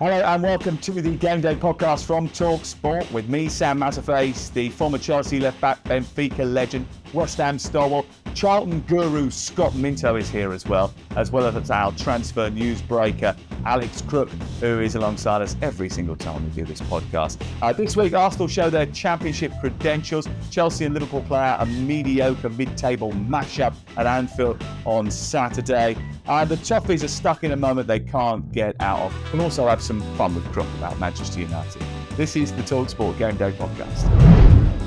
Hello and welcome to the Game Day podcast from talkSPORT with me, Sam Matterface, the former Chelsea left-back, Benfica legend, West Ham stalwart, Charlton guru Scott Minto is here as well as our transfer newsbreaker, Alex Crook, who is alongside us every single time we do this podcast. This week, Arsenal show their championship credentials. Chelsea and Liverpool play out a mediocre mid-table matchup at Anfield on Saturday. The Toffees are stuck in a moment they can't get out of. We'll also have some fun with Crook about Manchester United. This is the talkSPORT Game Day podcast.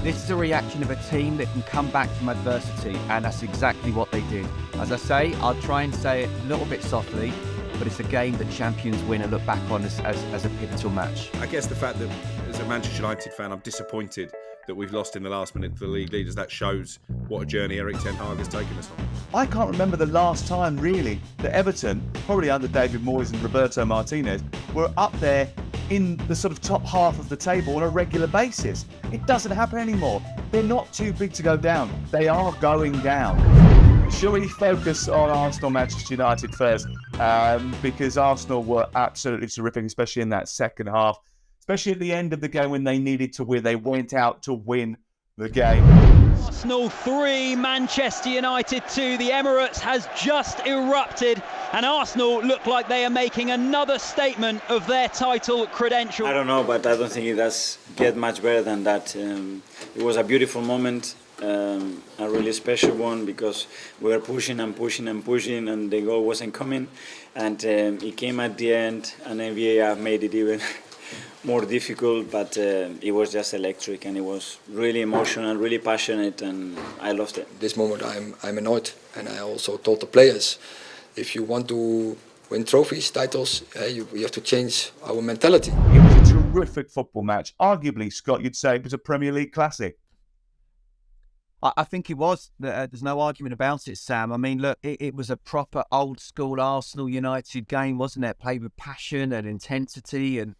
This is a reaction of a team that can come back from adversity, and that's exactly what they did. As I say, I'll try and say it a little bit softly, but it's a game that champions win and look back on as a pivotal match. I guess the fact that as a Manchester United fan, I'm disappointed that we've lost in the last minute to the league leaders. That shows what a journey Erik Ten Hag has taken us on. I can't remember the last time, really, that Everton, probably under David Moyes and Roberto Martinez, were up there in the sort of top half of the table on a regular basis. It doesn't happen anymore. They're not too big to go down. They are going down. Shall we focus on Arsenal, Manchester United first? Because Arsenal were absolutely terrific, especially in that second half. Especially at the end of the game when they needed to win. They went out to win the game. Arsenal 3, Manchester United 2. The Emirates has just erupted and Arsenal look like they are making another statement of their title credential. I don't know, but I don't think it does get much better than that. It was a beautiful moment, a really special one, because we were pushing and the goal wasn't coming, and it came at the end, and then VAR made it even more difficult, but it was just electric, and it was really emotional, really passionate, and I loved it. This moment I'm annoyed, and I also told the players, if you want to win trophies, titles, you have to change our mentality. It was a terrific football match. Arguably, Scott, you'd say it was a Premier League classic. I think it was. There's no argument about it, Sam. I mean, look, it was a proper old school Arsenal United game, wasn't it? Played with passion and intensity, and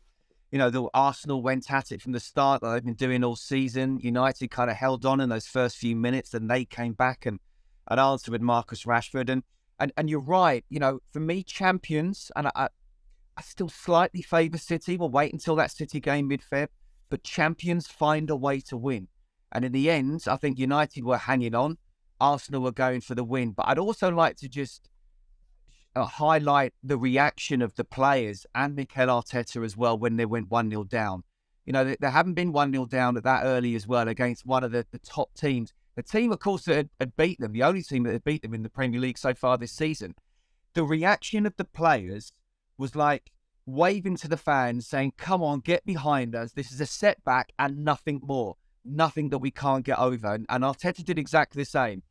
you know, the Arsenal went at it from the start that they've been doing all season. United kind of held on in those first few minutes, and they came back and answered with Marcus Rashford. And you're right, you know, for me, champions, and I still slightly favour City. We'll wait until that City game mid-Feb, but champions find a way to win. And in the end, I think United were hanging on. Arsenal were going for the win. But I'd also like to just highlight the reaction of the players and Mikel Arteta as well when they went 1-0 down. You know, they haven't been 1-0 down at that early as well against one of the top teams. The team, of course, that had beat them, the only team that had beat them in the Premier League so far this season. The reaction of the players was like waving to the fans, saying, come on, get behind us. This is a setback and nothing more. Nothing that we can't get over. And Arteta did exactly the same.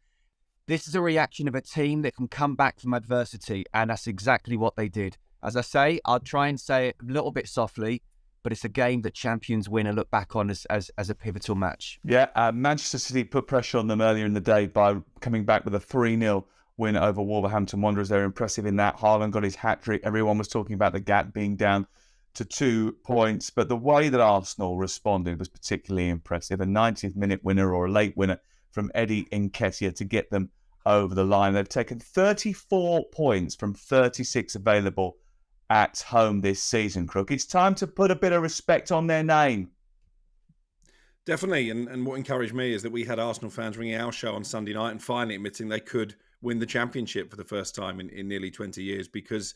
This is a reaction of a team that can come back from adversity, and that's exactly what they did. As I say, I'll try and say it a little bit softly, but it's a game that champions win and look back on as a pivotal match. Yeah, Manchester City put pressure on them earlier in the day by coming back with a 3-0 win over Wolverhampton Wanderers. They're impressive in that. Haaland got his hat-trick. Everyone was talking about the gap being down to 2 points, but the way that Arsenal responded was particularly impressive. A 90th minute winner or a late winner from Eddie Nketiah to get them over the line. They've taken 34 points from 36 available at home this season, Crook. It's time to put a bit of respect on their name. Definitely, and what encouraged me is that we had Arsenal fans ringing our show on Sunday night and finally admitting they could win the championship for the first time in nearly 20 years, because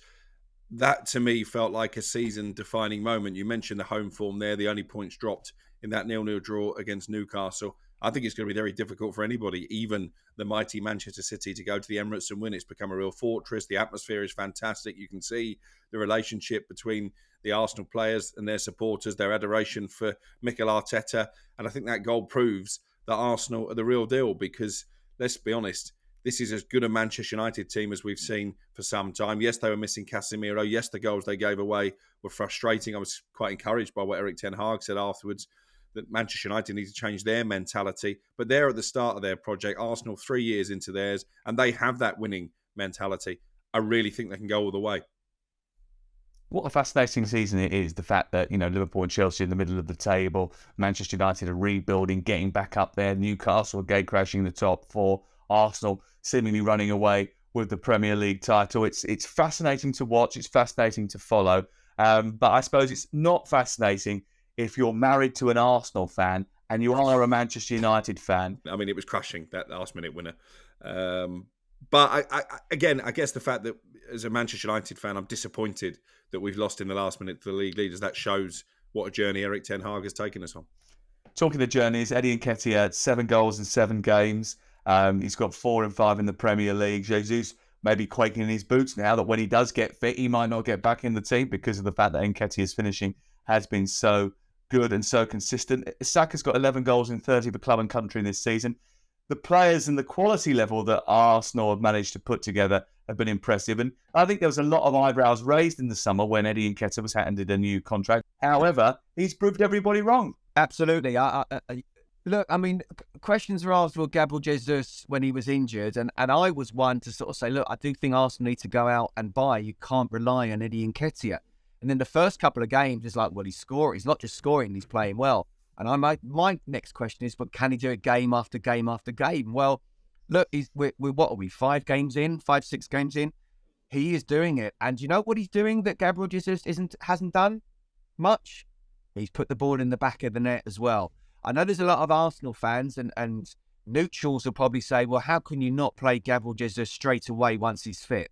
that to me felt like a season-defining moment. You mentioned the home form there, the only points dropped in that 0-0 draw against Newcastle. I think it's going to be very difficult for anybody, even the mighty Manchester City, to go to the Emirates and win. It's become a real fortress. The atmosphere is fantastic. You can see the relationship between the Arsenal players and their supporters, their adoration for Mikel Arteta. And I think that goal proves that Arsenal are the real deal, because, let's be honest, this is as good a Manchester United team as we've seen for some time. Yes, they were missing Casemiro. Yes, the goals they gave away were frustrating. I was quite encouraged by what Erik Ten Hag said afterwards, that Manchester United need to change their mentality. But they're at the start of their project. Arsenal 3 years into theirs, and they have that winning mentality. I really think they can go all the way. What a fascinating season it is, the fact that, you know, Liverpool and Chelsea in the middle of the table, Manchester United are rebuilding, getting back up there, Newcastle gate crashing the top four, Arsenal seemingly running away with the Premier League title. It's fascinating to watch, it's fascinating to follow, But I suppose it's not fascinating if you're married to an Arsenal fan and you are a Manchester United fan. I mean, it was crushing, that last-minute winner. But again, I guess the fact that as a Manchester United fan, I'm disappointed that we've lost in the last minute to the league leaders. That shows what a journey Erik ten Hag has taken us on. Talking of journeys, Eddie Nketiah had 7 goals in 7 games. He's got 4 and 5 in the Premier League. Jesus may be quaking in his boots now that when he does get fit, he might not get back in the team because of the fact that Nketiah's finishing has been so good and so consistent. Saka's got 11 goals in 30 for club and country this season. The players and the quality level that Arsenal have managed to put together have been impressive. And I think there was a lot of eyebrows raised in the summer when Eddie Nketiah was handed a new contract. However, he's proved everybody wrong. Absolutely. Look, I mean, questions were asked with Gabriel Jesus when he was injured, and I was one to sort of say, look, I do think Arsenal need to go out and buy. You can't rely on Eddie Nketiah. And then the first couple of games, it's like, well, he's scoring. He's not just scoring, he's playing well. And my next question is, but can he do it game after game after game? Well, look, we're what are we, 5 games in, 6 games in? He is doing it. And you know what he's doing that Gabriel Jesus hasn't done much? He's put the ball in the back of the net as well. I know there's a lot of Arsenal fans and neutrals will probably say, well, how can you not play Gabriel Jesus straight away once he's fit?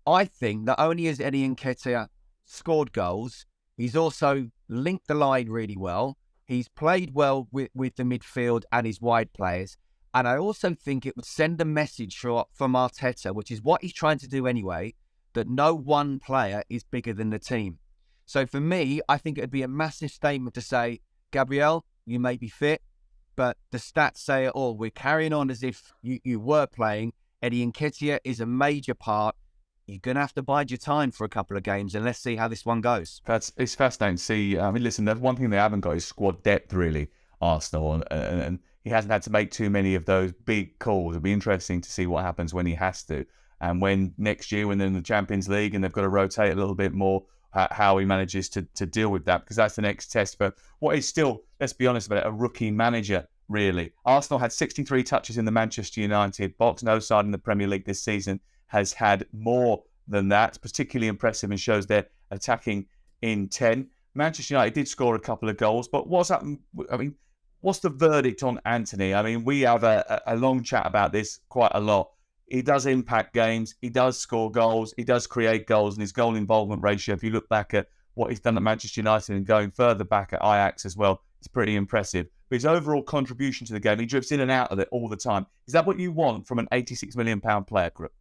I think not only has Eddie Nketiah scored goals, he's also linked the line really well. He's played well with the midfield and his wide players. And I also think it would send a message from Arteta, which is what he's trying to do anyway, that no one player is bigger than the team. So for me, I think it would be a massive statement to say, Gabriel, you may be fit, but the stats say it all. We're carrying on as if you were playing. Eddie Nketiah is a major part. You're going to have to bide your time for a couple of games, and let's see how this one goes. It's fascinating to see. I mean, listen, the one thing they haven't got is squad depth, really, Arsenal, and he hasn't had to make too many of those big calls. It'll be interesting to see what happens when he has to, and when next year, when they're in the Champions League and they've got to rotate a little bit more, how he manages to deal with that, because that's the next test for what is still, let's be honest about it, a rookie manager, really. Arsenal had 63 touches in the Manchester United box. No side in the Premier League this season has had more than that. Particularly impressive and shows they're attacking in 10. Manchester United did score a couple of goals, but what's the verdict on Antony? I mean, we have a long chat about this quite a lot. He does impact games, he does score goals, he does create goals, and his goal involvement ratio, if you look back at what he's done at Manchester United and going further back at Ajax as well, it's pretty impressive. But his overall contribution to the game, he drifts in and out of it all the time. Is that what you want from an £86 million player, Crook?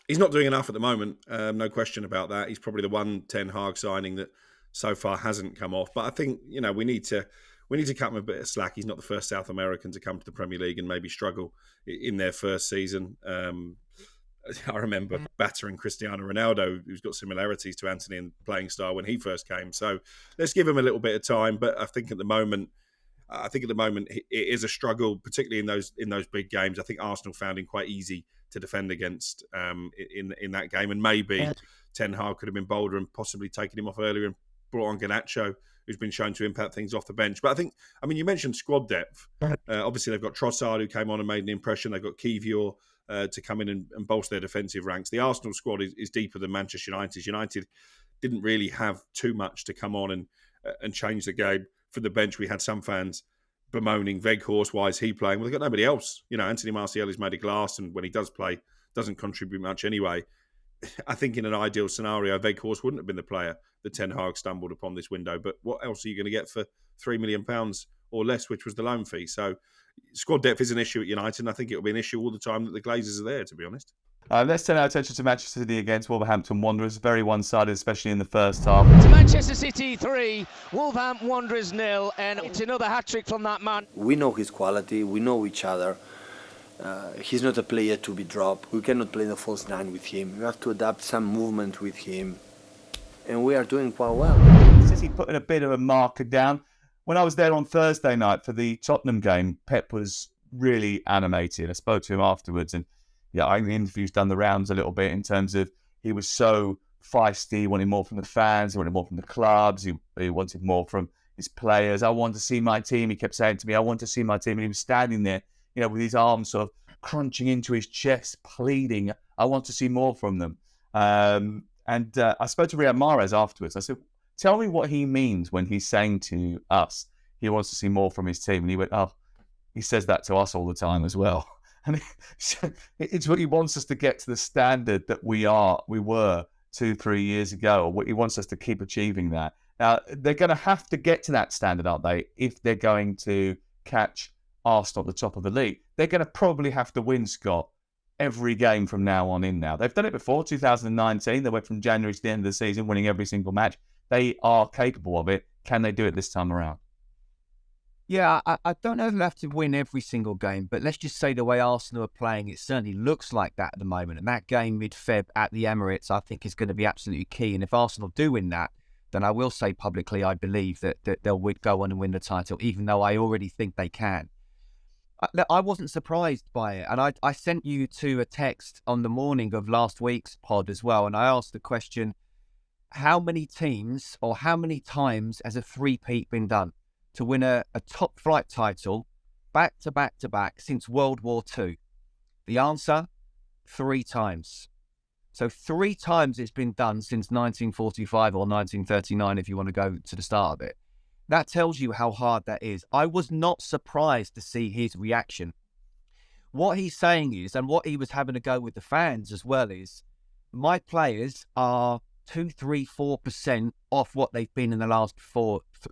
He's not doing enough at the moment, no question about that. He's probably the one Ten Hag signing that so far hasn't come off. But I think, we need to cut him a bit of slack. He's not the first South American to come to the Premier League and maybe struggle in their first season. I remember battering Cristiano Ronaldo, who's got similarities to Antony in playing style when he first came. So let's give him a little bit of time. But I think at the moment it is a struggle, particularly in those big games. I think Arsenal found him quite easy to defend against in that game, and maybe Ten Hag could have been bolder and possibly taken him off earlier and brought on Garnacho, who's been shown to impact things off the bench. But you mentioned squad depth. Obviously, they've got Trossard, who came on and made an impression. They've got Kivior to come in and bolster their defensive ranks. The Arsenal squad is deeper than Manchester United. United didn't really have too much to come on and change the game. From the bench, we had some fans bemoaning Weghorst, why is he playing? Well, they've got nobody else. Anthony Martial is made of glass, and when he does play, doesn't contribute much anyway. I think in an ideal scenario, Weghorst wouldn't have been the player that Ten Hag stumbled upon this window. But what else are you going to get for £3 million or less, which was the loan fee? So squad depth is an issue at United, and I think it will be an issue all the time that the Glazers are there, to be honest. Let's turn our attention to Manchester City against Wolverhampton Wanderers. Very one-sided, especially in the first half. To Manchester City 3, Wolverhampton Wanderers 0, and it's another hat-trick from that man. We know his quality, we know each other. He's not a player to be dropped. We cannot play the false nine with him. We have to adapt some movement with him, and we are doing quite well. City putting a bit of a marker down. When I was there on Thursday night for the Tottenham game, Pep was really animated. I spoke to him afterwards, and I think the interview's done the rounds a little bit in terms of he was so feisty. He wanted more from the fans, he wanted more from the clubs, he wanted more from his players. I want to see my team, he kept saying to me, I want to see my team. And he was standing there, with his arms sort of crunching into his chest, pleading, I want to see more from them. And I spoke to Riyad Mahrez afterwards. I said, tell me what he means when he's saying to us he wants to see more from his team. And he went, oh, he says that to us all the time as well. And it's what he wants us to get to the standard that we were 2-3 years ago, or what he wants us to keep achieving that. Now, they're going to have to get to that standard, aren't they, if they're going to catch Arsenal at the top of the league. They're going to probably have to win, Scott, every game from now on in now. They've done it before, 2019. They went from January to the end of the season, winning every single match. They are capable of it. Can they do it this time around? Yeah, I don't know if they'll have to win every single game, but let's just say the way Arsenal are playing, it certainly looks like that at the moment. And that game mid-Feb at the Emirates, I think, is going to be absolutely key. And if Arsenal do win that, then I will say publicly, I believe that they'll go on and win the title, even though I already think they can. I wasn't surprised by it. And I sent you to a text on the morning of last week's pod as well. And I asked the question, how many teams or how many times has a three-peat been done to win a top flight title back to back to back since World War II? The answer, 3 times. So 3 times it's been done since 1945 or 1939, if you want to go to the start of it. That tells you how hard that is. I was not surprised to see his reaction. What he's saying is, and what he was having to go with the fans as well, is my players are 2, 3, 4% off what they've been in the last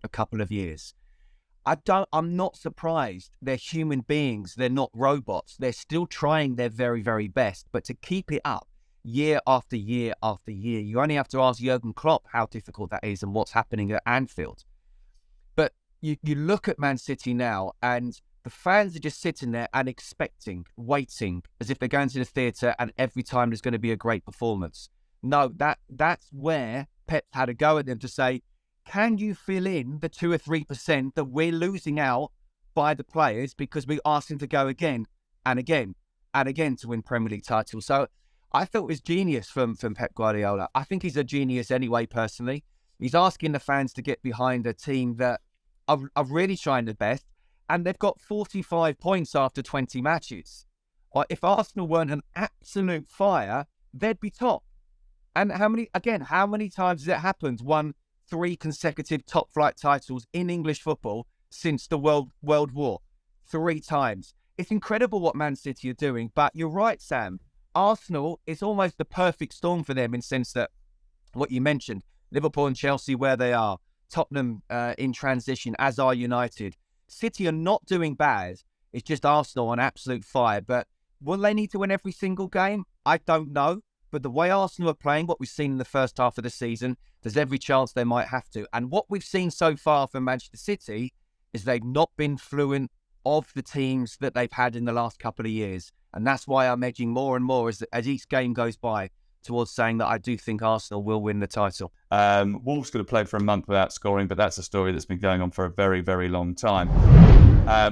a couple of years. I'm not surprised. They're human beings. They're not robots. They're still trying their very, very best. But to keep it up year after year after year, you only have to ask Jurgen Klopp how difficult that is and what's happening at Anfield. But you look at Man City now, and the fans are just sitting there and expecting, waiting, as if they're going to the theatre and every time there's going to be a great performance. No, that's where Pep had a go at them to say, can you fill in the 2 or 3% that we're losing out by the players because we asked them to go again and again and again to win Premier League titles? So I thought it was genius from Pep Guardiola. I think he's a genius anyway, personally. He's asking the fans to get behind a team that are really trying their best, and they've got 45 points after 20 matches. If Arsenal weren't an absolute fire, they'd be top. And how many times has it happened? Won 3 consecutive top flight titles in English football since the World War. 3 times. It's incredible what Man City are doing, but you're right, Sam. Arsenal is almost the perfect storm for them in the sense that what you mentioned, Liverpool and Chelsea where they are, Tottenham in transition, as are United. City are not doing bad. It's just Arsenal on absolute fire. But will they need to win every single game? I don't know. But the way Arsenal are playing, what we've seen in the first half of the season, there's every chance they might have to. And what we've seen so far from Manchester City is they've not been fluent of the teams that they've had in the last couple of years. And that's why I'm edging more and more as each game goes by towards saying that I do think Arsenal will win the title. Wolves could have played for a month without scoring, but that's a story that's been going on for a very, very long time.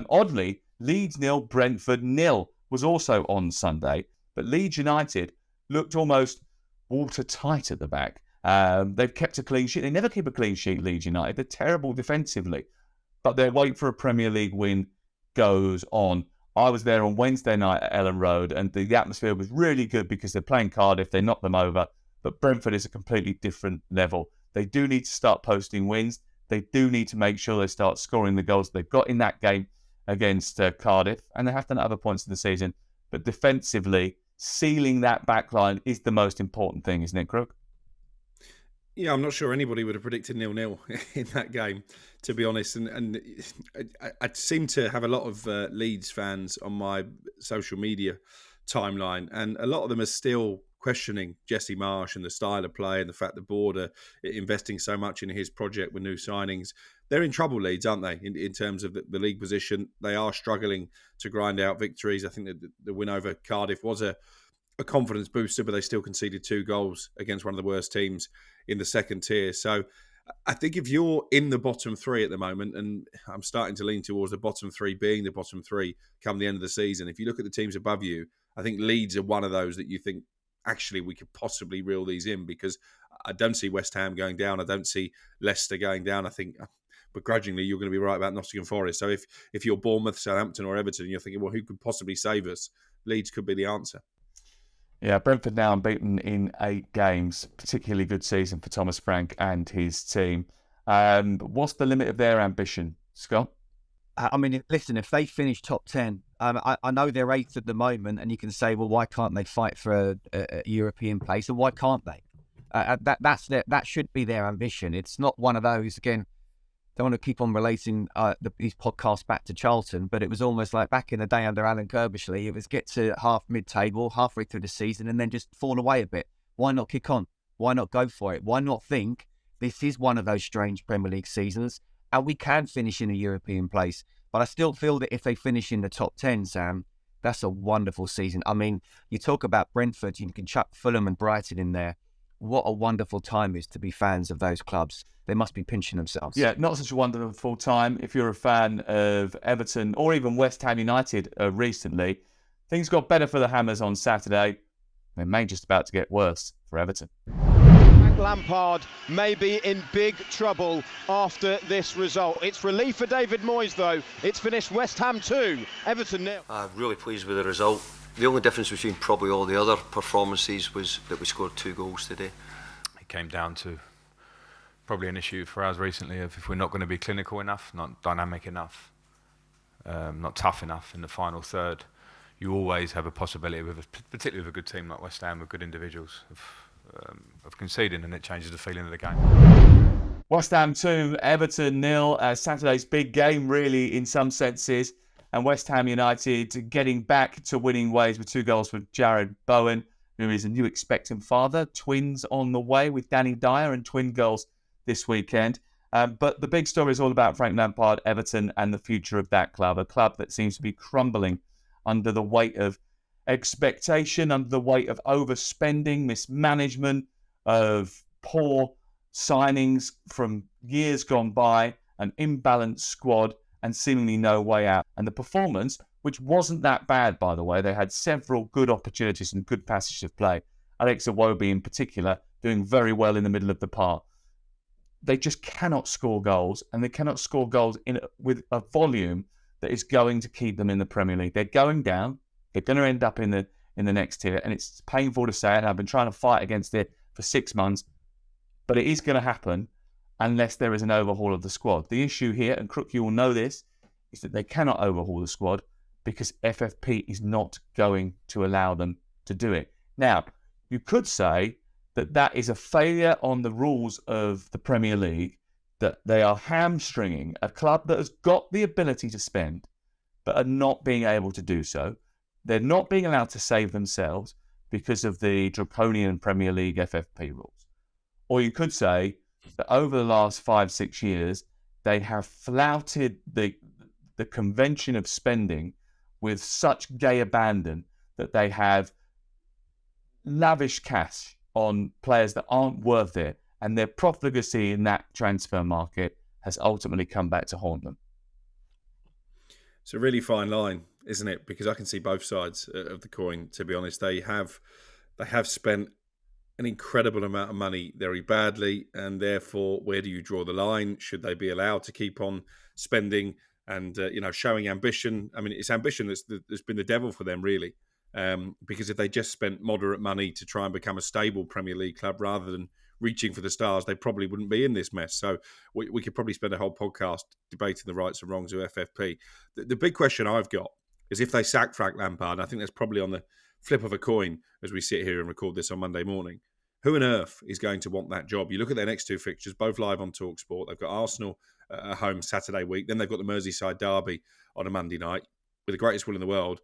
Oddly, Leeds 0, Brentford 0 was also on Sunday, but Leeds United looked almost watertight at the back. They've kept a clean sheet. They never keep a clean sheet, Leeds United. They're terrible defensively, but their wait for a Premier League win goes on. I was there on Wednesday night at Ellen Road, and the atmosphere was really good because they're playing Cardiff. They knocked them over, but Brentford is a completely different level. They do need to start posting wins. They do need to make sure they start scoring the goals they've got in that game against Cardiff, and they have done at other points in the season. But defensively, sealing that back line is the most important thing, isn't it, Crook? Yeah, I'm not sure anybody would have predicted 0-0 in that game, to be honest. And I seem to have a lot of Leeds fans on my social media timeline, and a lot of them are still questioning Jesse Marsch and the style of play and the fact that Board are investing so much in his project with new signings. They're in trouble, Leeds, aren't they, in terms of the league position? They are struggling to grind out victories. I think that the win over Cardiff was a confidence booster, but they still conceded 2 goals against one of the worst teams in the second tier. So I think if you're in the bottom 3 at the moment, and I'm starting to lean towards the bottom 3 being the bottom 3 come the end of the season, if you look at the teams above you, I think Leeds are one of those that you think, actually, we could possibly reel these in, because I don't see West Ham going down. I don't see Leicester going down. I think begrudgingly you're going to be right about Nottingham Forest. So if you're Bournemouth, Southampton or Everton, you're thinking, well, who could possibly save us? Leeds could be the answer. Yeah, Brentford now unbeaten in 8 games. Particularly good season for Thomas Frank and his team. What's the limit of their ambition, Scott? I mean, listen, if they finish top 10, I know they're 8th at the moment, and you can say, well, why can't they fight for a European place, and why can't they? That should be their ambition. It's not one of those, again, don't want to keep on relating these podcasts back to Charlton, but it was almost like back in the day under Alan Kirbishley, it was get to mid-table, halfway through the season, and then just fall away a bit. Why not kick on? Why not go for it? Why not think this is one of those strange Premier League seasons, and we can finish in a European place? But I still feel that if they finish in the top 10, Sam, that's a wonderful season. I mean, you talk about Brentford, you can chuck Fulham and Brighton in there. What a wonderful time is to be fans of those clubs. They must be pinching themselves. Yeah, not such a wonderful time if you're a fan of Everton or even West Ham United recently. Things got better for the Hammers on Saturday. They may just about to get worse for Everton. Lampard may be in big trouble after this result. It's relief for David Moyes, though. It's finished West Ham 2, Everton 0. I'm really pleased with the result. The only difference between probably all the other performances was that we scored 2 goals today. It came down to probably an issue for us recently of if we're not going to be clinical enough, not dynamic enough, not tough enough in the final third, you always have a possibility, particularly with a good team like West Ham, with good individuals, of conceding, and it changes the feeling of the game. West Ham 2, Everton 0. Saturday's big game, really, in some senses. And West Ham United getting back to winning ways with 2 goals for Jared Bowen, who is a new expectant father. Twins on the way with Danny Dyer, and twin goals this weekend. But the big story is all about Frank Lampard, Everton, and the future of that club. A club that seems to be crumbling under the weight of expectation, under the weight of overspending, mismanagement, of poor signings from years gone by, an imbalanced squad, and seemingly no way out. And the performance, which wasn't that bad, by the way, they had several good opportunities and good passages of play. Alex Iwobi in particular doing very well in the middle of the park. They just cannot score goals, and they cannot score goals with a volume that is going to keep them in the Premier League. They're going down. They're going to end up in the next tier, and it's painful to say it. I've been trying to fight against it for 6 months, but it is going to happen unless there is an overhaul of the squad. The issue here, and Crook, you will know this, is that they cannot overhaul the squad because FFP is not going to allow them to do it. Now, you could say that that is a failure on the rules of the Premier League, that they are hamstringing a club that has got the ability to spend, but are not being able to do so. They're not being allowed to save themselves because of the draconian Premier League FFP rules. Or you could say that over the last 5-6 years, they have flouted the convention of spending with such gay abandon that they have lavished cash on players that aren't worth it, and their profligacy in that transfer market has ultimately come back to haunt them. It's a really fine line, isn't it? Because I can see both sides of the coin, to be honest. They have spent an incredible amount of money very badly, and therefore, where do you draw the line? Should they be allowed to keep on spending and showing ambition? I mean, it's ambition that's been the devil for them, really. Because if they just spent moderate money to try and become a stable Premier League club rather than reaching for the stars, they probably wouldn't be in this mess. So we could probably spend a whole podcast debating the rights and wrongs of FFP. The big question I've got is if they sack Frank Lampard, and I think that's probably on the flip of a coin as we sit here and record this on Monday morning, who on earth is going to want that job? You look at their next 2 fixtures, both live on talkSPORT. They've got Arsenal at home Saturday week. Then they've got the Merseyside derby on a Monday night. With the greatest will in the world,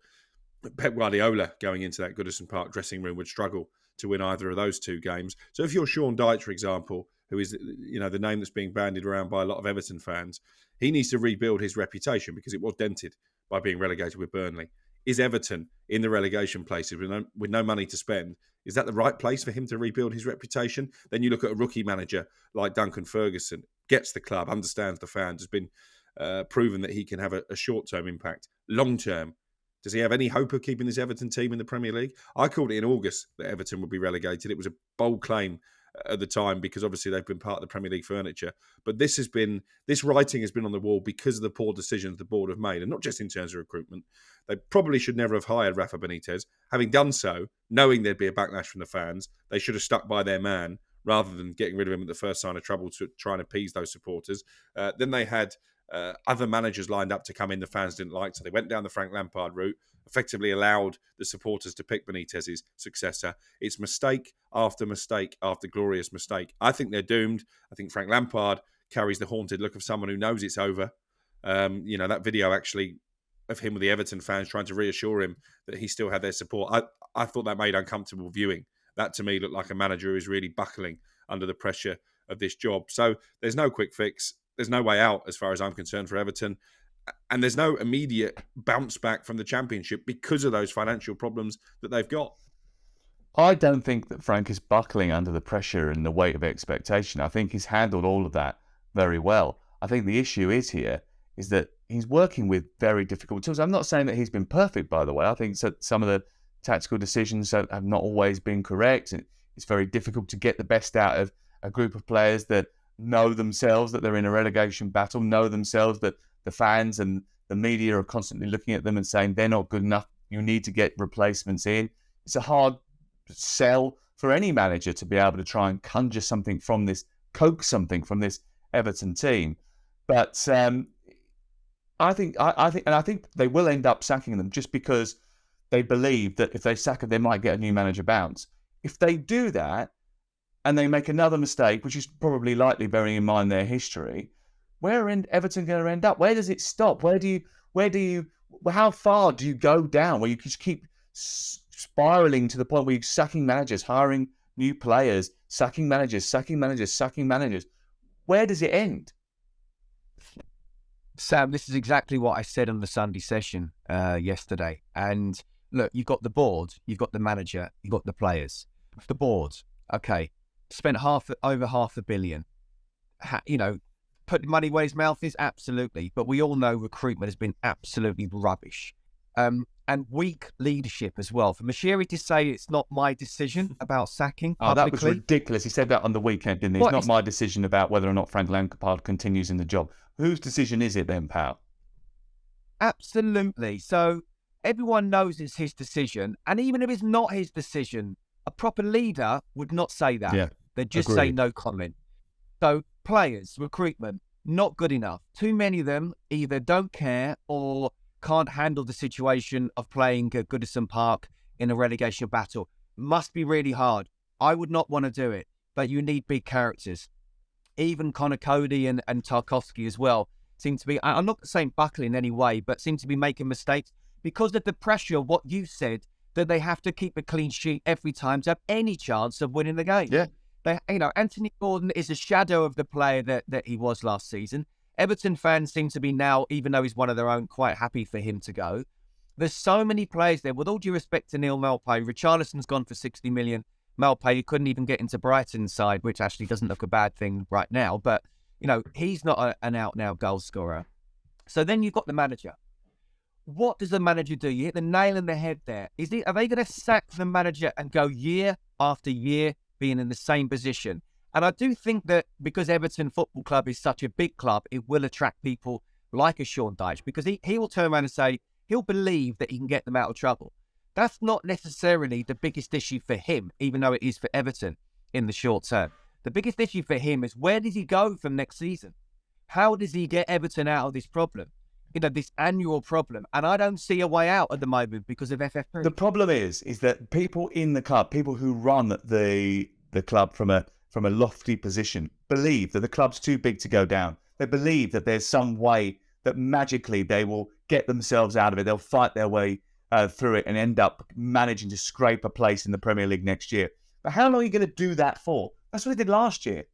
Pep Guardiola going into that Goodison Park dressing room would struggle to win either of those 2 games. So if you're Sean Dyche, for example, who is the name that's being bandied around by a lot of Everton fans, he needs to rebuild his reputation because it was dented by being relegated with Burnley. Is Everton in the relegation places with no money to spend? Is that the right place for him to rebuild his reputation? Then you look at a rookie manager like Duncan Ferguson, gets the club, understands the fans, has been proven that he can have a short-term impact. Long-term, does he have any hope of keeping this Everton team in the Premier League? I called it in August that Everton would be relegated. It was a bold claim at the time, because obviously they've been part of the Premier League furniture. But this writing has been on the wall because of the poor decisions the board have made, and not just in terms of recruitment. They probably should never have hired Rafa Benitez. Having done so, knowing there'd be a backlash from the fans, they should have stuck by their man rather than getting rid of him at the first sign of trouble to try and appease those supporters. Then they had other managers lined up to come in the fans didn't like, so they went down the Frank Lampard route, effectively allowed the supporters to pick Benitez's successor. It's mistake after mistake after glorious mistake. I think they're doomed. I think Frank Lampard carries the haunted look of someone who knows it's over. That video actually of him with the Everton fans trying to reassure him that he still had their support. I thought that made uncomfortable viewing. That to me looked like a manager who is really buckling under the pressure of this job. So there's no quick fix. There's no way out as far as I'm concerned for Everton. And there's no immediate bounce back from the Championship because of those financial problems that they've got. I don't think that Frank is buckling under the pressure and the weight of expectation. I think he's handled all of that very well. I think the issue is that he's working with very difficult tools. I'm not saying that he's been perfect, by the way. I think some of the tactical decisions have not always been correct. And it's very difficult to get the best out of a group of players that know themselves that they're in a relegation battle, know themselves that the fans and the media are constantly looking at them and saying they're not good enough. You need to get replacements in. It's a hard sell for any manager to be able to try and conjure something from this, coax something from this Everton team. But I think they will end up sacking them just because they believe that if they sack them, they might get a new manager bounce. If they do that and they make another mistake, which is probably likely bearing in mind their history, where are Everton going to end up? Where does it stop? How far do you go down where you just keep spiraling to the point where you're sacking managers, hiring new players, sacking managers? Where does it end? Sam, this is exactly what I said on the Sunday session yesterday. And look, you've got the board, you've got the manager, you've got the players. The board, okay, spent over half $500 million. Put money where his mouth is, absolutely. But we all know recruitment has been absolutely rubbish. And weak leadership as well. For Moshiri to say it's not my decision about sacking publicly. That was ridiculous. He said that on the weekend, didn't he? It's not my decision about whether or not Frank Lampard continues in the job. Whose decision is it then, pal? Absolutely. So everyone knows it's his decision. And even if it's not his decision, a proper leader would not say that. Yeah, they'd just say no comment. So players, recruitment, not good enough. Too many of them either don't care or can't handle the situation of playing at Goodison Park in a relegation battle. Must be really hard. I would not want to do it, but you need big characters. Even Connor Cody and Tarkowski as well seem to be, I'm not saying buckling in any way, but seem to be making mistakes because of the pressure of what you said, that they have to keep a clean sheet every time to have any chance of winning the game. Yeah. Anthony Gordon is a shadow of the player that he was last season. Everton fans seem to be now, even though he's one of their own, quite happy for him to go. There's so many players there. With all due respect to Neil Maupay, Richarlison's gone for 60 million. Maupay couldn't even get into Brighton's side, which actually doesn't look a bad thing right now. But, he's not an out-and-out goal scorer. So then you've got the manager. What does the manager do? You hit the nail in the head there. Are they going to sack the manager and go year after year being in the same position? And I do think that because Everton Football Club is such a big club, it will attract people like a Sean Dyche, because he will turn around and say he'll believe that he can get them out of trouble. That's not necessarily the biggest issue for him, even though it is for Everton in the short term. The biggest issue for him is where does he go from next season? How does he get Everton out of this problem? This annual problem. And I don't see a way out at the moment because of FFP. The problem is that people in the club, people who run the club from a lofty position, believe that the club's too big to go down. They believe that there's some way that magically they will get themselves out of it. They'll fight their way through it and end up managing to scrape a place in the Premier League next year. But how long are you going to do that for? That's what they did last year.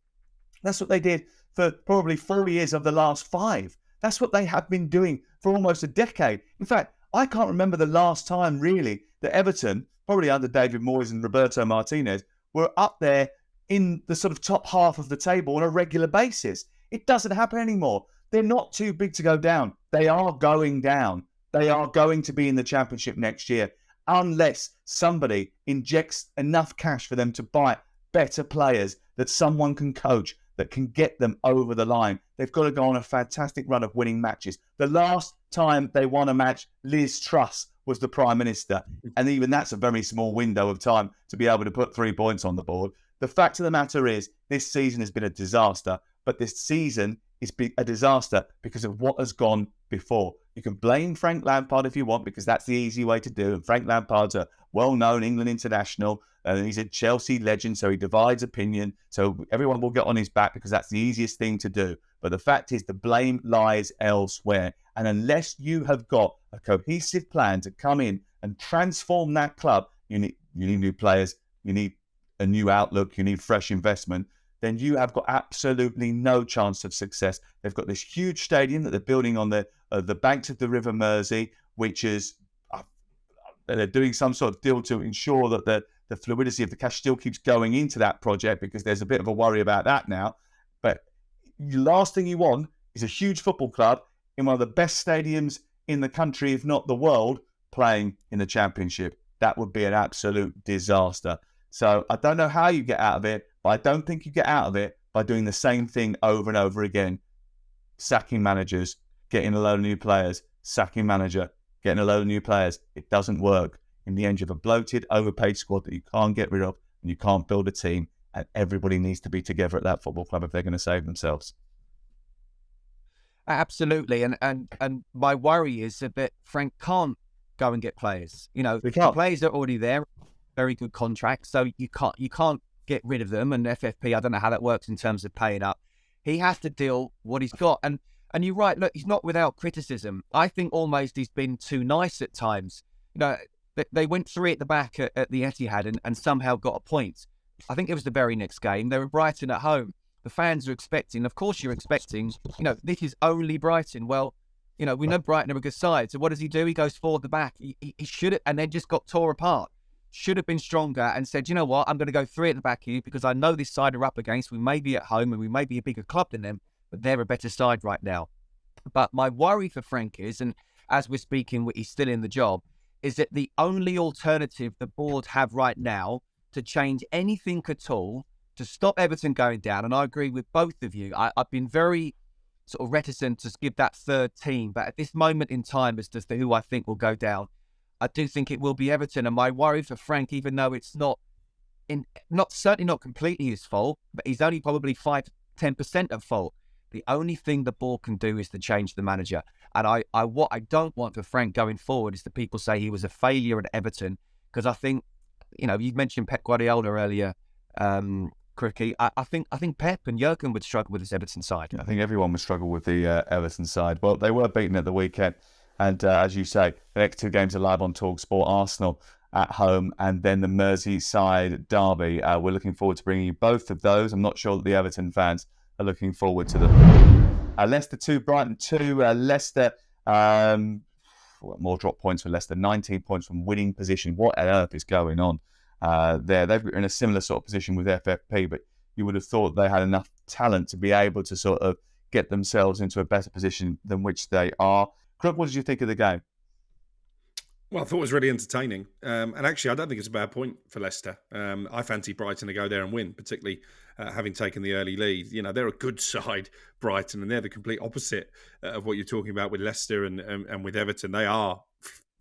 That's what they did for probably 4 years of the last 5. That's what they have been doing for almost a decade. In fact, I can't remember the last time really that Everton, probably under David Moyes and Roberto Martinez, were up there in the sort of top half of the table on a regular basis. It doesn't happen anymore. They're not too big to go down. They are going down. They are going to be in the Championship next year unless somebody injects enough cash for them to buy better players that someone can coach, that can get them over the line. They've got to go on a fantastic run of winning matches. The last time they won a match, Liz Truss was the Prime Minister. And even that's a very small window of time to be able to put 3 points on the board. The fact of the matter is, this season has been a disaster, but this season is a disaster because of what has gone before. You can blame Frank Lampard if you want, because that's the easy way to do. And Frank Lampard's a well-known England international, and he's a Chelsea legend, so he divides opinion. So everyone will get on his back because that's the easiest thing to do. But the fact is, the blame lies elsewhere. And unless you have got a cohesive plan to come in and transform that club, you need new players, you need a new outlook, you need fresh investment, then you have got absolutely no chance of success. They've got this huge stadium that they're building on the banks of the River Mersey, which is they're doing some sort of deal to ensure that the fluidity of the cash still keeps going into that project, because there's a bit of a worry about that now. But the last thing you want is a huge football club in one of the best stadiums in the country, if not the world, playing in the Championship. That would be an absolute disaster. So I don't know how you get out of it, but I don't think you get out of it by doing the same thing over and over again. Sacking managers, getting a load of new players, sacking manager, getting a load of new players. It doesn't work. In the end, you have a bloated, overpaid squad that you can't get rid of, and you can't build a team, and everybody needs to be together at that football club if they're going to save themselves. Absolutely. And my worry is that Frank can't go and get players. You know, the players are already there, very good contracts, so you can't get rid of them. And FFP, I don't know how that works in terms of paying up. He has to deal what he's got. And you're right, look, he's not without criticism. I think almost he's been too nice at times. You know, they went 3 at the back at the Etihad and somehow got a point. I think it was the very next game. They were Brighton at home. The fans are expecting, of course you're expecting, you know, this is only Brighton. Well, you know, we know Brighton are a good side. So what does he do? He goes 4 at the back. He should have, and then just got tore apart. Should have been stronger and said, you know what, I'm going to go 3 at the back here because I know this side are up against. We may be at home and we may be a bigger club than them, but they're a better side right now. But my worry for Frank is, and as we're speaking, he's still in the job, is that the only alternative the board have right now to change anything at all, to stop Everton going down, and I agree with both of you. I've been very sort of reticent to give that third team, but at this moment in time as to who I think will go down, I do think it will be Everton. And my worry for Frank, even though it's certainly not completely his fault, but he's only probably 5-10% at fault. The only thing the board can do is to change the manager. And what I don't want for Frank going forward is that people say he was a failure at Everton, because I think, you know, you mentioned Pep Guardiola earlier, Crookie. I think Pep and Jurgen would struggle with this Everton side. I think everyone would struggle with the Everton side. Well, they were beaten at the weekend. And as you say, the next 2 games are live on talkSPORT. Arsenal at home and then the Merseyside derby. We're looking forward to bringing you both of those. I'm not sure that the Everton fans are looking forward to them. Leicester 2, Brighton 2. Leicester, more drop points for Leicester. 19 points from winning position. What on earth is going on there? They're in a similar sort of position with FFP, but you would have thought they had enough talent to be able to sort of get themselves into a better position than which they are. Crook, what did you think of the game? Well, I thought it was really entertaining. And actually, I don't think it's a bad point for Leicester. I fancy Brighton to go there and win, particularly having taken the early lead. You know, they're a good side, Brighton, and they're the complete opposite of what you're talking about with Leicester and with Everton. They are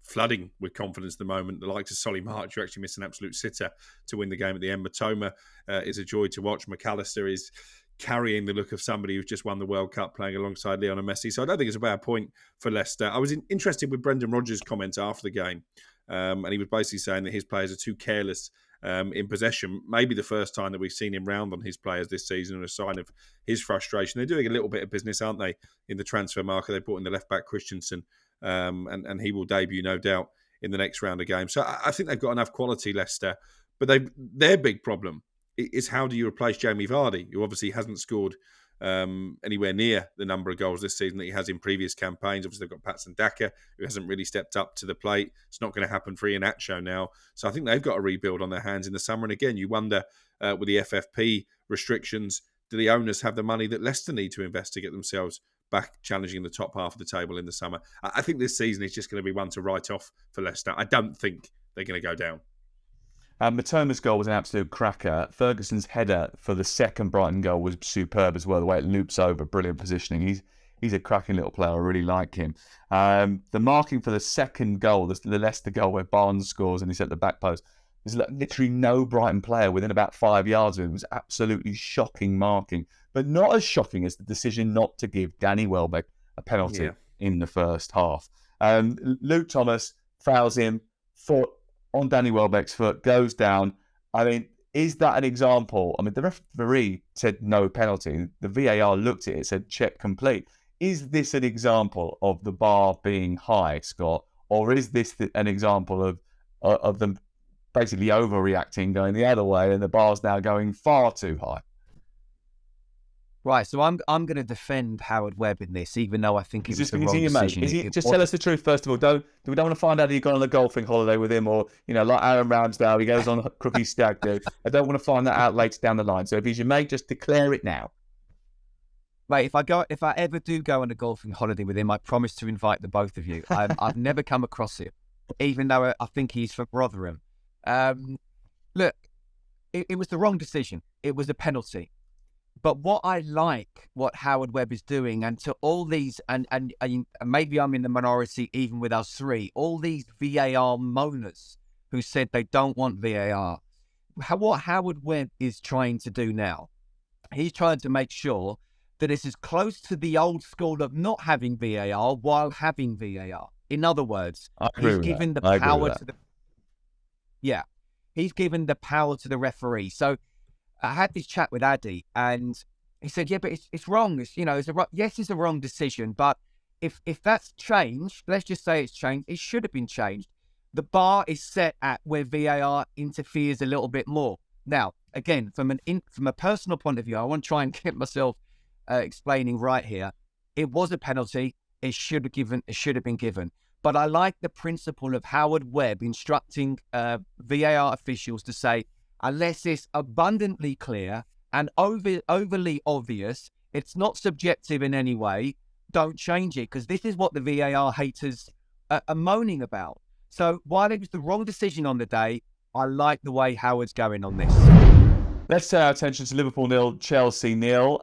flooding with confidence at the moment. The likes of Solly March, who actually missed an absolute sitter to win the game at the end. Matoma is a joy to watch. McAllister is carrying the look of somebody who's just won the World Cup playing alongside Lionel Messi. So I don't think it's a bad point for Leicester. I was interested with Brendan Rodgers' comments after the game. And he was basically saying that his players are too careless in possession. Maybe the first time that we've seen him round on his players this season, and a sign of his frustration. They're doing a little bit of business, aren't they, in the transfer market? They brought in the left-back Christensen, and he will debut, no doubt, in the next round of games. So I think they've got enough quality, Leicester. But their big problem is how do you replace Jamie Vardy, who obviously hasn't scored anywhere near the number of goals this season that he has in previous campaigns. Obviously, they've got Patson Daka, who hasn't really stepped up to the plate. It's not going to happen for Iheanacho now. So I think they've got a rebuild on their hands in the summer. And again, you wonder, with the FFP restrictions, do the owners have the money that Leicester need to invest to get themselves back challenging the top half of the table in the summer? I think this season is just going to be one to write off for Leicester. I don't think they're going to go down. Matoma's goal was an absolute cracker. Ferguson's header for the second Brighton goal was superb as well. The way it loops over, brilliant positioning. He's a cracking little player. I really like him. The marking for the second goal, the Leicester goal where Barnes scores and he's at the back post, there's literally no Brighton player within about 5 yards of him. It was absolutely shocking marking, but not as shocking as the decision not to give Danny Welbeck a penalty in the first half. Luke Thomas fouls him, foot on Danny Welbeck's foot, goes down. I mean, is that an example? I mean, the referee said no penalty. The VAR looked at it, said check complete. Is this an example of the bar being high, Scott, or is this an example of them basically overreacting, going the other way, and the bar's now going far too high? Right, so I'm going to defend Howard Webb in this, even though I think it was the wrong decision. Just tell us the truth first of all. We don't want to find out that you've gone on a golfing holiday with him, or like Aaron Ramsdale, he goes on Crookie Stag do. I don't want to find that out later down the line. So if he's your mate, just declare it now. Right, if I ever do go on a golfing holiday with him, I promise to invite the both of you. I've never come across him, even though I think he's from Rotherham. Look, it was the wrong decision. It was a penalty. But what Howard Webb is doing, and to all these, and maybe I'm in the minority even with us three, all these VAR moaners who said they don't want VAR, what Howard Webb is trying to do now, he's trying to make sure that it's as close to the old school of not having VAR while having VAR. In other words, he's given the power to the... Yeah, he's given the power to the referee. So I had this chat with Addy, and he said, yeah, but it's wrong. It's a wrong decision, but if that's changed, let's just say it's changed, it should have been changed. The bar is set at where VAR interferes a little bit more. Now, again, from a personal point of view, I want to try and get myself explaining right here. It was a penalty. It should have been given. But I like the principle of Howard Webb instructing VAR officials to say, unless it's abundantly clear and overly obvious, it's not subjective in any way, don't change it, because this is what the VAR haters are moaning about. So while it was the wrong decision on the day, I like the way Howard's going on this. Let's turn our attention to Liverpool 0, Chelsea 0.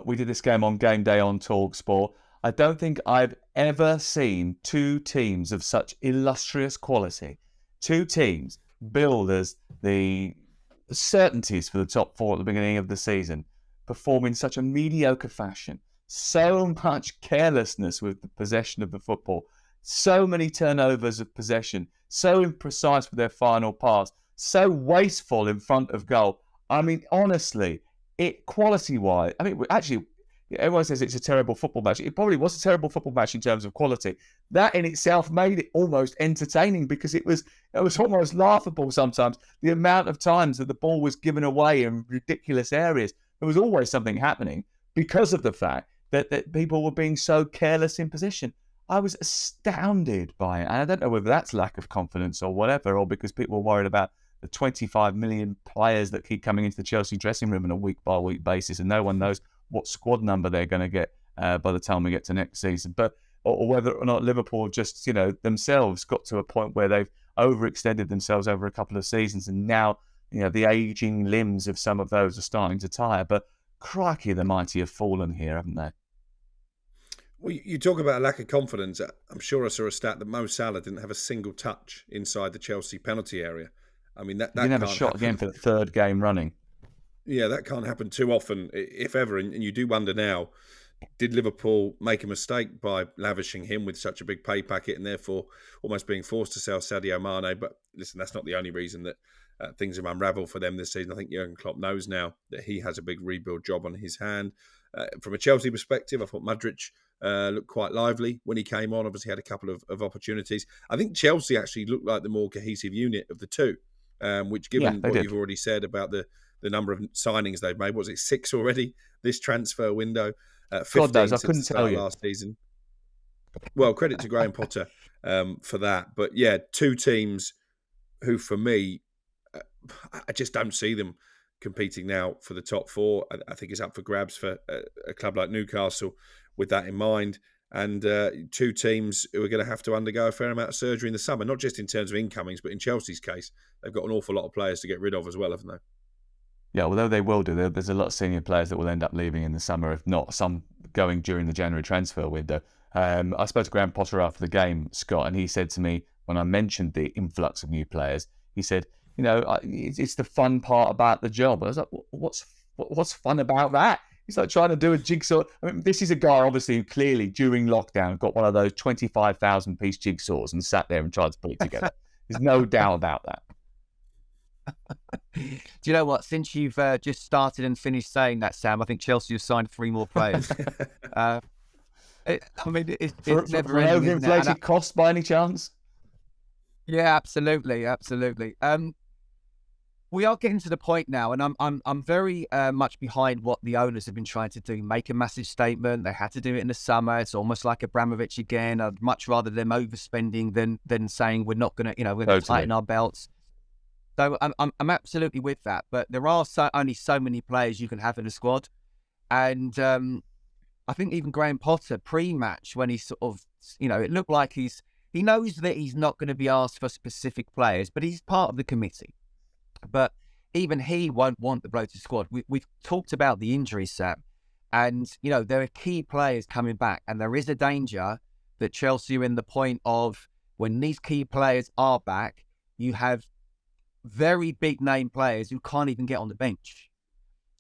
We did this game on Game Day on talkSPORT. I don't think I've ever seen two teams of such illustrious quality. Two teams billed as the certainties for the top four at the beginning of the season, perform in such a mediocre fashion. So much carelessness with the possession of the football. So many turnovers of possession. So imprecise with their final pass. So wasteful in front of goal. I mean, honestly, quality-wise, actually, everyone says it's a terrible football match. It probably was a terrible football match in terms of quality. That in itself made it almost entertaining, because it was almost laughable sometimes, the amount of times that the ball was given away in ridiculous areas. There was always something happening because of the fact that people were being so careless in position. I was astounded by it. And I don't know whether that's lack of confidence or whatever, or because people were worried about the 25 million players that keep coming into the Chelsea dressing room on a week-by-week basis, and no one knows what squad number they're going to get by the time we get to next season. Or whether or not Liverpool have just, themselves got to a point where they've overextended themselves over a couple of seasons, and now, the aging limbs of some of those are starting to tire. But crikey, the mighty have fallen here, haven't they? Well, you talk about a lack of confidence. I'm sure I saw a stat that Mo Salah didn't have a single touch inside the Chelsea penalty area. I mean, that didn't have a shot again for the third game running. Yeah, that can't happen too often, if ever. And you do wonder now, did Liverpool make a mistake by lavishing him with such a big pay packet and therefore almost being forced to sell Sadio Mane? But listen, that's not the only reason that things have unravelled for them this season. I think Jurgen Klopp knows now that he has a big rebuild job on his hand. From a Chelsea perspective, I thought Modric looked quite lively when he came on. Obviously had a couple of opportunities. I think Chelsea actually looked like the more cohesive unit of the two, which given what you've already said about the number of signings they've made, was it 6 already this transfer window? 15 God knows, I couldn't since the tell start you. Last season. Well, credit to Graham Potter for that. But yeah, two teams who, for me, I just don't see them competing now for the top four. I think it's up for grabs for a club like Newcastle with that in mind. and two teams who are going to have to undergo a fair amount of surgery in the summer, not just in terms of incomings, but in Chelsea's case, they've got an awful lot of players to get rid of as well, haven't they? Yeah, although they will do, there's a lot of senior players that will end up leaving in the summer, if not some going during the January transfer window. I spoke to Graham Potter after the game, Scott, and he said to me, when I mentioned the influx of new players, he said, it's the fun part about the job. I was like, what's fun about that? He's like trying to do a jigsaw. I mean, this is a guy, obviously, who clearly during lockdown got one of those 25,000 piece jigsaws and sat there and tried to put it together. There's no doubt about that. Do you know what? Since you've just started and finished saying that, Sam, I think Chelsea have signed 3 more players. It's never ending, isn't it? Overinflated cost by any chance? Yeah, absolutely. We are getting to the point now, and I'm very much behind what the owners have been trying to do. Make a massive statement. They had to do it in the summer. It's almost like Abramovich again. I'd much rather them overspending than saying we're not going to, we're going to tighten our belts. So I'm absolutely with that. But there are only so many players you can have in a squad, and I think even Graham Potter pre-match, when he sort of, it looked like he knows that he's not going to be asked for specific players, but he's part of the committee. But even he won't want the bloated squad. We've talked about the injuries, Sam, and there are key players coming back, and there is a danger that Chelsea are in the point of when these key players are back, you have very big name players who can't even get on the bench,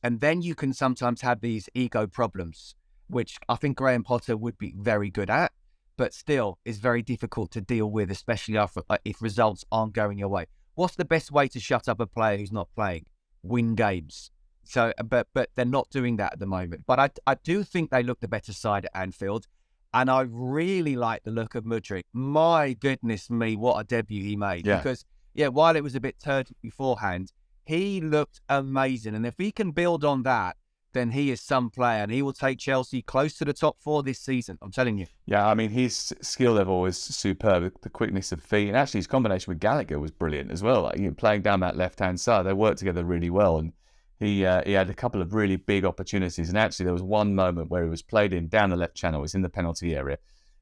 and then you can sometimes have these ego problems, which I think Graham Potter would be very good at, but still is very difficult to deal with, especially if results aren't going your way. What's the best way to shut up a player who's not playing? Win games. So, but they're not doing that at the moment. But I do think they look the better side at Anfield, and I really like the look of Mudryk. My goodness me, what a debut he made! Yeah. Because while it was a bit turgid beforehand, he looked amazing, and if he can build on that, then he is some player, and he will take Chelsea close to the top 4 this season. I'm telling you. Yeah, I mean, his skill level is superb. The quickness of feet, and actually his combination with Gallagher was brilliant as well. Like, playing down that left-hand side, they worked together really well, and he had a couple of really big opportunities. And actually, there was one moment where he was played in down the left channel. It's in the penalty area.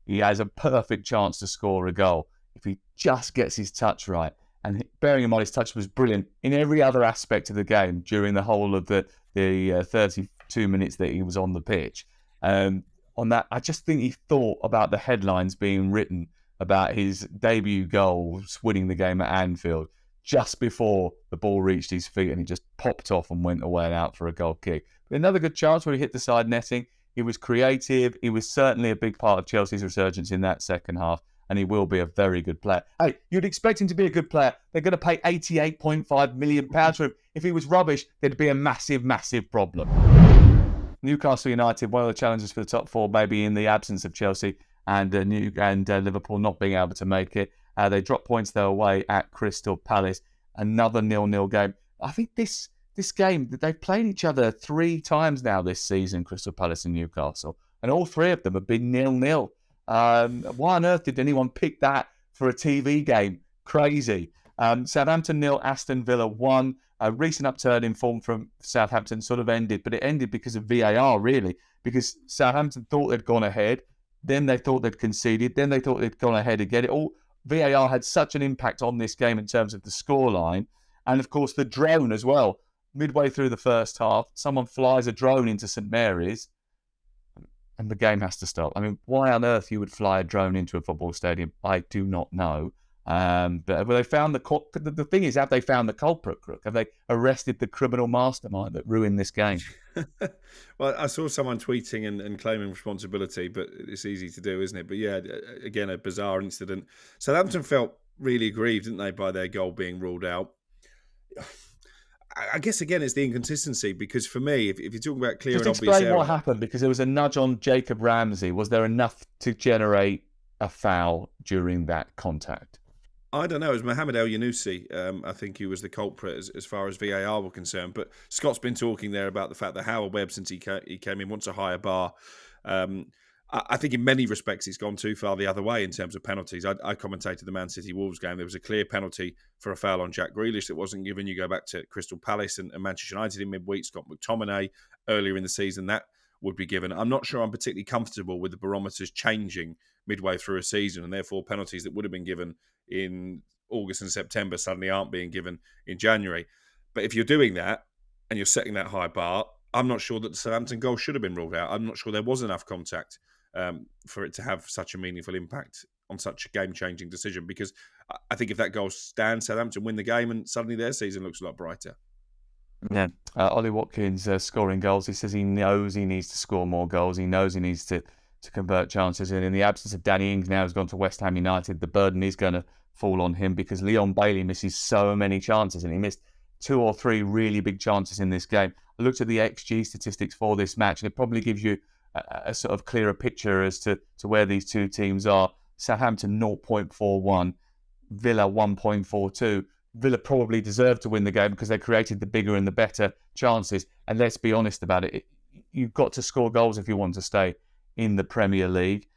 He has a perfect chance to score a goal if he just gets his touch right. And bearing in mind, his touch was brilliant in every other aspect of the game during the whole of the 32 minutes that he was on the pitch. On that, I just think he thought about the headlines being written about his debut goals, winning the game at Anfield, just before the ball reached his feet, and he just popped off and went away and out for a goal kick. But another good chance where he hit the side netting. He was creative. He was certainly a big part of Chelsea's resurgence in that second half, and he will be a very good player. Hey, you'd expect him to be a good player. They're going to pay £88.5 million for him. If he was rubbish, there'd be a massive, massive problem. Newcastle United, one of the challenges for the top 4, maybe in the absence of Chelsea and Liverpool not being able to make it. They dropped points their way at Crystal Palace. Another 0-0 game. I think this game, they've played each other 3 times now this season, Crystal Palace and Newcastle, and all 3 of them have been 0-0. Why on earth did anyone pick that for a TV game? Crazy. Southampton 0, Aston Villa 1. A recent upturn in form from Southampton sort of ended, but it ended because of VAR, really, because Southampton thought they'd gone ahead, then they thought they'd conceded, then they thought they'd gone ahead again. VAR had such an impact on this game in terms of the scoreline, and of course the drone as well. Midway through the first half, someone flies a drone into St Mary's, and the game has to stop. I mean, why on earth you would fly a drone into a football stadium, I do not know. But have they found the thing is, have they found the culprit, Crook? Have they arrested the criminal mastermind that ruined this game? Well, I saw someone tweeting and claiming responsibility, but it's easy to do, isn't it? But yeah, again, a bizarre incident. Southampton felt really aggrieved, didn't they, by their goal being ruled out. I guess, again, it's the inconsistency, because for me, if you're talking about clear and obvious error... Just explain what happened, because there was a nudge on Jacob Ramsey. Was there enough to generate a foul during that contact? I don't know. It was Mohamed El Yunusi. I think he was the culprit as far as VAR were concerned. But Scott's been talking there about the fact that Howard Webb, since he came in, wants a higher bar. I think in many respects he's gone too far the other way in terms of penalties. I commentated the Man City Wolves game. There was a clear penalty for a foul on Jack Grealish that wasn't given. You go back to Crystal Palace and Manchester United in midweek, Scott McTominay earlier in the season. That would be given. I'm not sure I'm particularly comfortable with the barometers changing midway through a season, and therefore penalties that would have been given in August and September suddenly aren't being given in January. But if you're doing that and you're setting that high bar, I'm not sure that the Southampton goal should have been ruled out. I'm not sure there was enough contact for it to have such a meaningful impact on such a game-changing decision, because I think if that goal stands, Southampton win the game and suddenly their season looks a lot brighter. Yeah. Ollie Watkins scoring goals. He says he knows he needs to score more goals. He knows he needs to convert chances. And in the absence of Danny Ings now, who's gone to West Ham United, the burden is going to fall on him, because Leon Bailey misses so many chances, and he missed 2 or 3 really big chances in this game. I looked at the XG statistics for this match, and it probably gives you a sort of clearer picture as to where these two teams are. Southampton 0.41, Villa 1.42. Villa probably deserved to win the game because they created the bigger and the better chances. And let's be honest about it, you've got to score goals if you want to stay in the Premier League.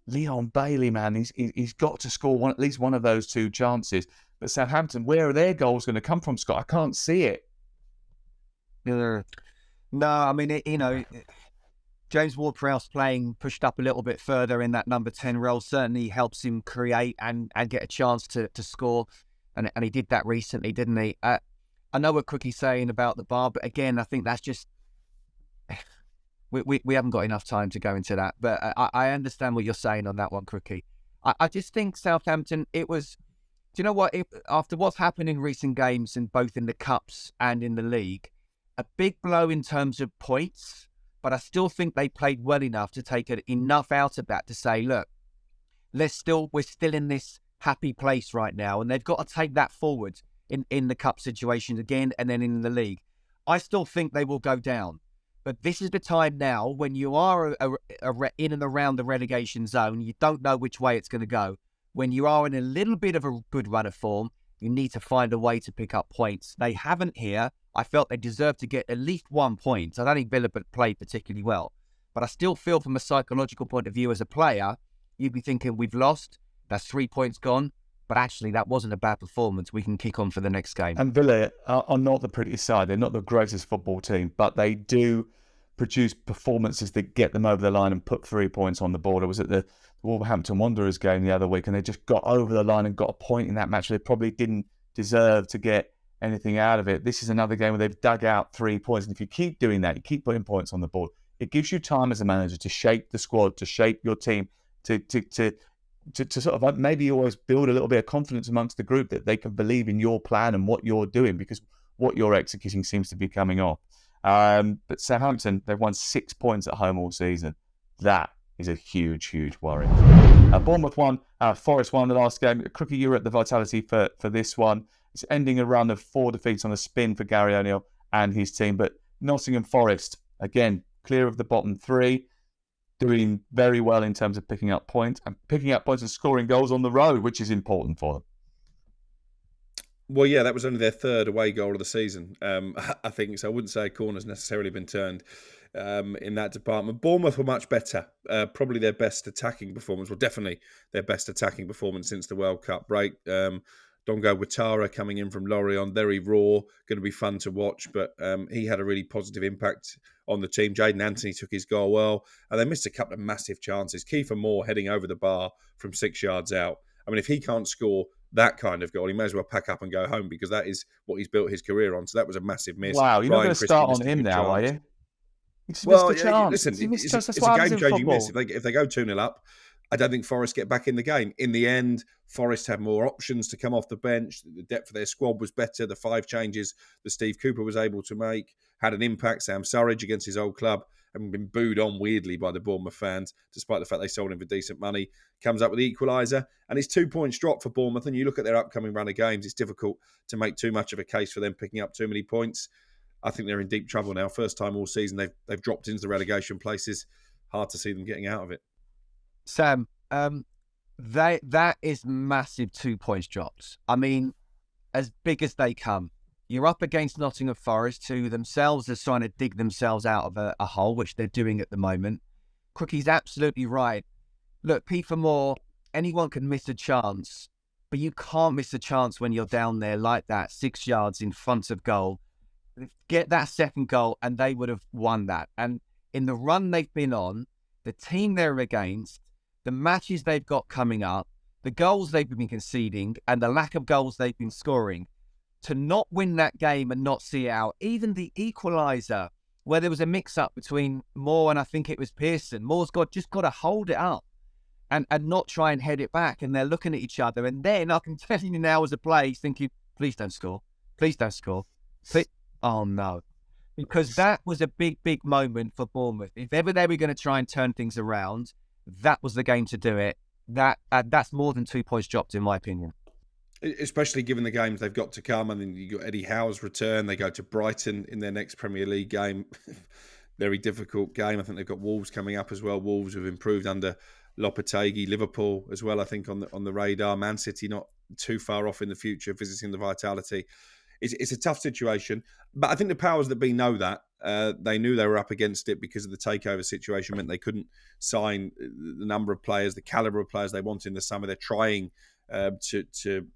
Leon Bailey, man, he's got to score at least one of those 2 chances. But Southampton, where are their goals going to come from, Scott? I can't see it. No, I mean, James Ward-Prowse playing pushed up a little bit further in that number 10 role certainly helps him create and get a chance to score. And he did that recently, didn't he? I know what Crookie's saying about the bar, but again, I think that's just... We haven't got enough time to go into that. But I understand what you're saying on that one, Crookie. I just think Southampton, it was... Do you know what? After what's happened in recent games, in both in the Cups and in the league, a big blow in terms of points, but I still think they played well enough to take enough out of that to say, look, we're still in this happy place right now, and they've got to take that forward in the Cup situations again and then in the league. I still think they will go down, but this is the time now when you are in and around the relegation zone, you don't know which way it's going to go. When you are in a little bit of a good run of form, you need to find a way to pick up points. They haven't here. I felt they deserved to get at least 1 point. I don't think Villa played particularly well. But I still feel from a psychological point of view as a player, you'd be thinking, we've lost, that's 3 points gone. But actually, that wasn't a bad performance. We can kick on for the next game. And Villa are not the prettiest side. They're not the greatest football team, but they do produce performances that get them over the line and put 3 points on the board. I was at the Wolverhampton Wanderers game the other week, and they just got over the line and got a point in that match. They probably didn't deserve to get anything out of it. This is another game where they've dug out 3 points, and if you keep doing that, you keep putting points on the board, it gives you time as a manager to shape the squad, to shape your team, to sort of maybe always build a little bit of confidence amongst the group that they can believe in your plan and what you're doing, because what you're executing seems to be coming off. But Southampton, they've won 6 points at home all season. That is a huge, huge worry. Bournemouth won, Forest won the last game. Crookie, you were at the Vitality for this one. It's ending a run of 4 defeats on a spin for Gary O'Neill and his team. But Nottingham Forest, again, clear of the bottom 3, doing very well in terms of picking up points and scoring goals on the road, which is important for them. Well, yeah, that was only their 3rd away goal of the season, I think. So I wouldn't say a corner's necessarily been turned in that department. Bournemouth were much better. Probably their best attacking performance. Well, definitely their best attacking performance since the World Cup break. Dongo Ouattara coming in from Lorient, very raw, going to be fun to watch, but he had a really positive impact on the team. Jayden Anthony took his goal well, and they missed a couple of massive chances. Kiefer Moore heading over the bar from 6 yards out. I mean, if he can't score that kind of goal, he may as well pack up and go home, because that is what he's built his career on. So that was a massive miss. Wow, you're not going to start on him now, are you? Well, listen, it's a game-changing miss. If they go 2-0 up, I don't think Forest get back in the game. In the end, Forest had more options to come off the bench. The depth of their squad was better. The 5 changes that Steve Cooper was able to make had an impact. Sam Surridge against his old club, having been booed on weirdly by the Bournemouth fans, despite the fact they sold him for decent money, comes up with the equaliser. And it's 2 points drop for Bournemouth. And you look at their upcoming run of games, it's difficult to make too much of a case for them picking up too many points. I think they're in deep trouble now. First time all season they've dropped into the relegation places. Hard to see them getting out of it. Sam, that is massive 2 points dropped. I mean, as big as they come. You're up against Nottingham Forest, who themselves are trying to dig themselves out of a hole, which they're doing at the moment. Crookie's absolutely right. Look, Kiefer Moore, anyone can miss a chance, but you can't miss a chance when you're down there like that, 6 yards in front of goal. Get that second goal, and they would have won that. And in the run they've been on, the team they're against, the matches they've got coming up, the goals they've been conceding, and the lack of goals they've been scoring, to not win that game and not see it out. Even the equaliser, where there was a mix-up between Moore and I think it was Pearson. Moore's just got to hold it up and not try and head it back. And they're looking at each other. And then I can tell you now as a player, he's thinking, please don't score. Please don't score. Please. Oh, no. Because that was a big, big moment for Bournemouth. If ever they were going to try and turn things around, that was the game to do it. That's more than 2 points dropped, in my opinion. Especially given the games they've got to come. I mean, you got Eddie Howe's return. They go to Brighton in their next Premier League game. Very difficult game. I think they've got Wolves coming up as well. Wolves have improved under Lopetegui. Liverpool as well, I think, on the radar. Man City not too far off in the future, visiting the Vitality. It's a tough situation. But I think the powers that be know that. They knew they were up against it because of the takeover situation meant they couldn't sign the number of players, the calibre of players they want in the summer. They're trying to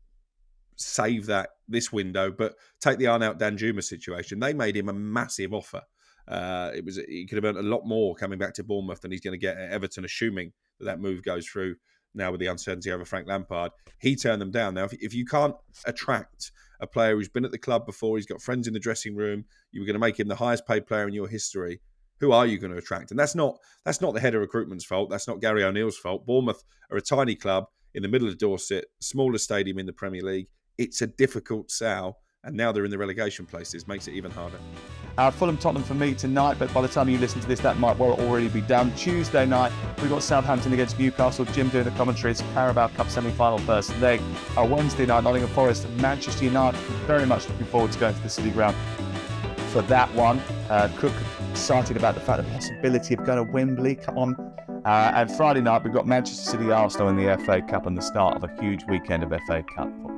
save this window, but take the Arnaut Danjuma situation. They made him a massive offer. He could have earned a lot more coming back to Bournemouth than he's going to get at Everton, assuming that move goes through now with the uncertainty over Frank Lampard. He turned them down. Now, if you can't attract a player who's been at the club before, he's got friends in the dressing room, you were going to make him the highest paid player in your history, who are you going to attract? And that's not the head of recruitment's fault. That's not Gary O'Neill's fault. Bournemouth are a tiny club in the middle of Dorset, smallest stadium in the Premier League. It's a difficult sell, and now they're in the relegation places. Makes it even harder. Fulham Tottenham for me tonight, but by the time you listen to this, that might well already be done. Tuesday night, we've got Southampton against Newcastle. Jim doing the commentary. It's Carabao Cup semi-final first leg. Wednesday night, Nottingham Forest and Manchester United. Very much looking forward to going to the City Ground for that one. Crook excited about the fact the possibility of going to Wembley. Come on. And Friday night, we've got Manchester City Arsenal in the FA Cup and the start of a huge weekend of FA Cup football.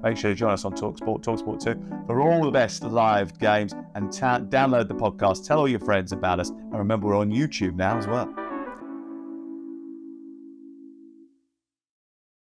Make sure you join us on talkSPORT, talkSPORT 2 for all the best live games, and download the podcast. Tell all your friends about us, and remember we're on YouTube now as well.